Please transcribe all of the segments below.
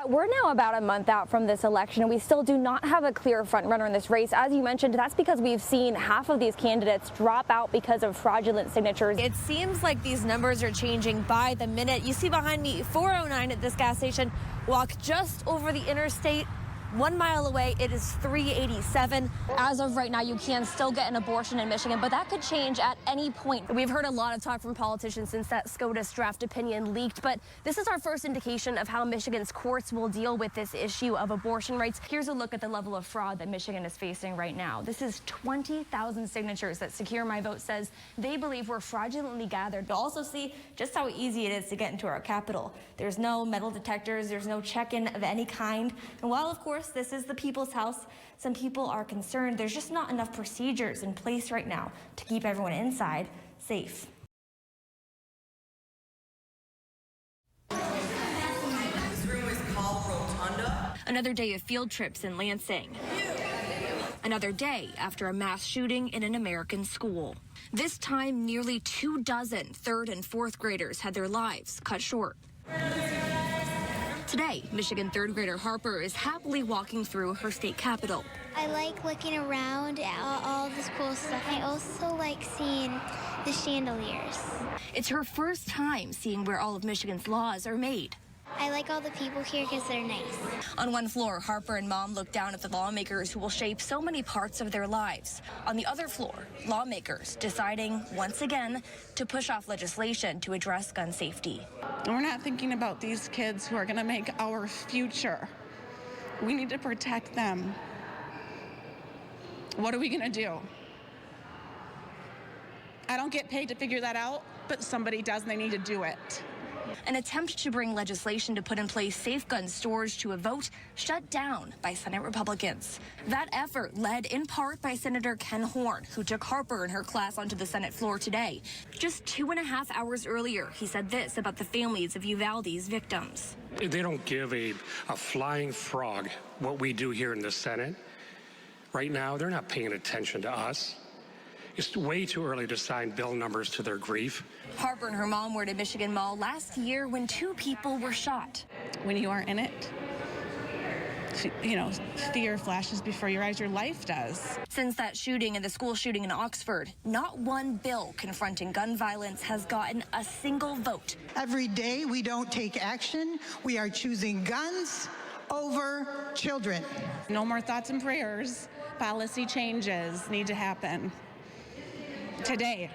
We're now about a month out from this election, and we still do not have a clear frontrunner in this race. As you mentioned, that's because we've seen half of these candidates drop out because of fraudulent signatures. It seems like these numbers are changing by the minute. You see behind me 409 at this gas station. Walk just over the interstate. 1 mile away, it is 387. As of right now, you can still get an abortion in Michigan, but that could change at any point. We've heard a lot of talk from politicians since that SCOTUS draft opinion leaked, but this is our first indication of how Michigan's courts will deal with this issue of abortion rights. Here's a look at the level of fraud that Michigan is facing right now. This is 20,000 signatures that Secure My Vote says they believe were fraudulently gathered. You'll also see just how easy it is to get into our Capitol. There's no metal detectors, there's no check-in of any kind, and while of course this is the people's house, some people are concerned there's just not enough procedures in place right now to keep everyone inside safe. This room is called Rotunda. Another day of field trips in Lansing. Another day after a mass shooting in an American school. This time, nearly 24 third and fourth graders had their lives cut short. Today, Michigan third grader Harper is happily walking through her state capitol. I like looking around at all this cool stuff. I also like seeing the chandeliers. It's her first time seeing where all of Michigan's laws are made. I like all the people here because they're nice. On one floor, Harper and Mom look down at the lawmakers who will shape so many parts of their lives. On the other floor, lawmakers deciding once again to push off legislation to address gun safety. We're not thinking about these kids who are going to make our future. We need to protect them. What are we going to do? I don't get paid to figure that out, but somebody does and they need to do it. An attempt to bring legislation to put in place safe gun storage to a vote shut down by Senate Republicans. That effort led in part by Senator Ken Horn, who took Harper and her class onto the Senate floor today. Just 2.5 hours earlier, he said this about the families of Uvalde's victims. They don't give a flying frog what we do here in the Senate. Right now, they're not paying attention to us. It's way too early to assign bill numbers to their grief. Harper and her mom were at a Michigan mall last year when 2 people were shot. When you are in it, fear flashes before your eyes, your life does. Since that shooting and the school shooting in Oxford, not one bill confronting gun violence has gotten a single vote. Every day we don't take action, we are choosing guns over children. No more thoughts and prayers. Policy changes need to happen. Today.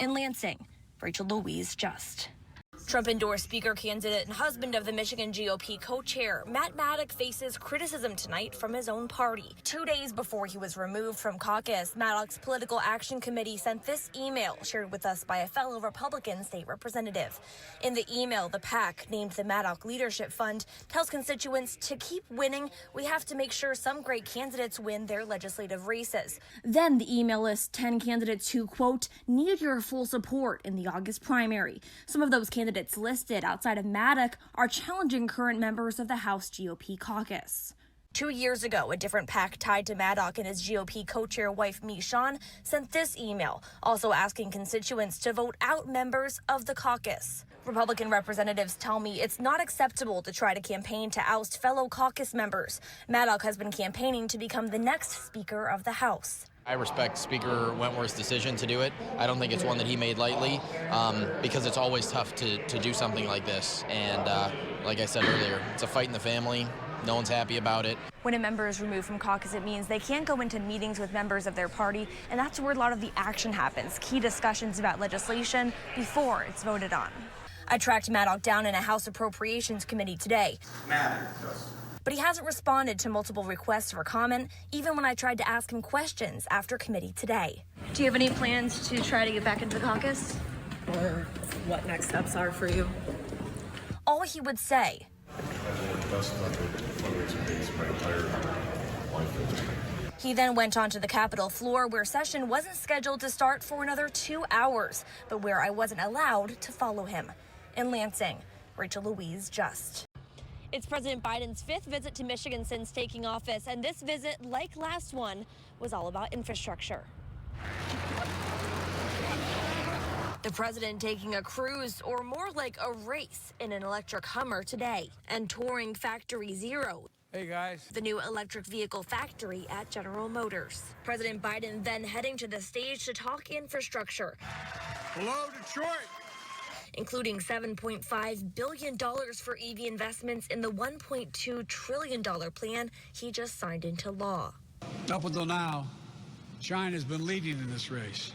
In Lansing, Rachel Louise just. Trump-endorsed Speaker candidate and husband of the Michigan GOP co-chair, Matt Maddock, faces criticism tonight from his own party. 2 days before he was removed from caucus, Maddock's Political Action Committee sent this email shared with us by a fellow Republican state representative. In the email, the PAC, named the Maddock Leadership Fund, tells constituents to keep winning, we have to make sure some great candidates win their legislative races. Then the email lists 10 candidates who, quote, need your full support in the August primary. Some of those candidates listed outside of Maddock are challenging current members of the House GOP caucus. 2 years ago, a different PAC tied to Maddock and his GOP co-chair wife, Michonne, sent this email, also asking constituents to vote out members of the caucus. Republican representatives tell me it's not acceptable to try to campaign to oust fellow caucus members. Maddock has been campaigning to become the next Speaker of the House. I respect Speaker Wentworth's decision to do it. I don't think it's one that he made lightly because it's always tough to do something like this. And like I said earlier, it's a fight in the family. No one's happy about it. When a member is removed from caucus, it means they can't go into meetings with members of their party, and that's where a lot of the action happens, key discussions about legislation before it's voted on. I tracked Maddock down in a House Appropriations Committee today. But he hasn't responded to multiple requests for comment, even when I tried to ask him questions after committee today. Do you have any plans to try to get back into the caucus? Or what next steps are for you? All he would say, he then went onto the Capitol floor where session wasn't scheduled to start for another 2 hours, but where I wasn't allowed to follow him. In Lansing, Rachel Louise just. It's President Biden's 5th visit to Michigan since taking office, and this visit, like last one, was all about infrastructure. The president taking a cruise, or more like a race, in an electric Hummer today and touring Factory Zero. Hey guys. The new electric vehicle factory at General Motors. President Biden then heading to the stage to talk infrastructure. Hello, Detroit. Including $7.5 billion for EV investments in the $1.2 trillion plan he just signed into law. Up until now, China's been leading in this race,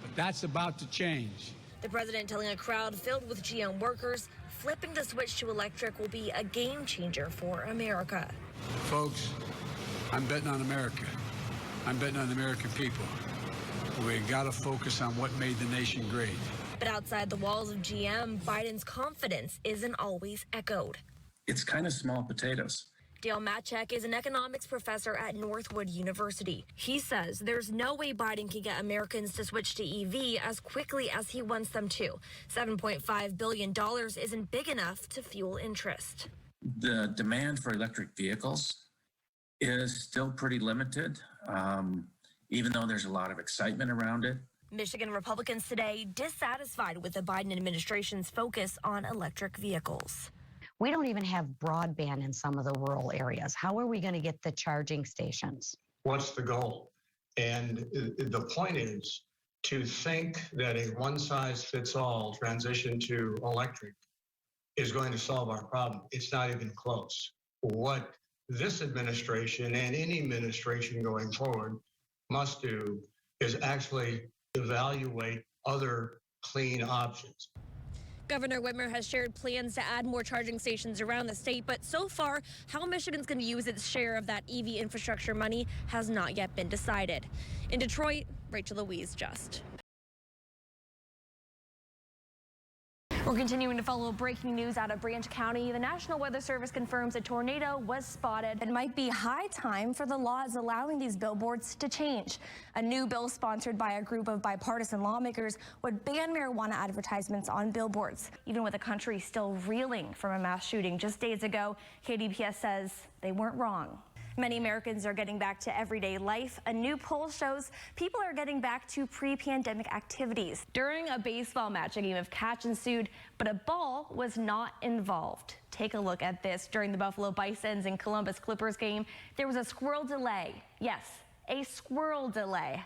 but that's about to change. The president telling a crowd filled with GM workers flipping the switch to electric will be a game changer for America. Folks, I'm betting on America. I'm betting on the American people. We got to focus on what made the nation great. But outside the walls of GM, Biden's confidence isn't always echoed. It's kind of small potatoes. Dale Matchek is an economics professor at Northwood University. He says there's no way Biden can get Americans to switch to EV as quickly as he wants them to. $7.5 billion isn't big enough to fuel interest. The demand for electric vehicles is still pretty limited, even though there's a lot of excitement around it. Michigan Republicans today dissatisfied with the Biden administration's focus on electric vehicles. We don't even have broadband in some of the rural areas. How are we going to get the charging stations? What's the goal? And the point is to think that a one-size-fits-all transition to electric is going to solve our problem. It's not even close. What this administration and any administration going forward must do is actually evaluate other clean options. Governor Whitmer has shared plans to add more charging stations around the state, but so far, how Michigan's going to use its share of that EV infrastructure money has not yet been decided. In Detroit, Louise just. We're continuing to follow breaking news out of Branch County. The National Weather Service confirms a tornado was spotted. It might be high time for the laws allowing these billboards to change. A new bill sponsored by a group of bipartisan lawmakers would ban marijuana advertisements on billboards. Even with the country still reeling from a mass shooting just days ago, KDPS says they weren't wrong. Many Americans are getting back to everyday life. A new poll shows people are getting back to pre-pandemic activities. During a baseball match, a game of catch ensued, but a ball was not involved. Take a look at this. During the Buffalo Bisons and Columbus Clippers game, there was a squirrel delay. Yes, a squirrel delay.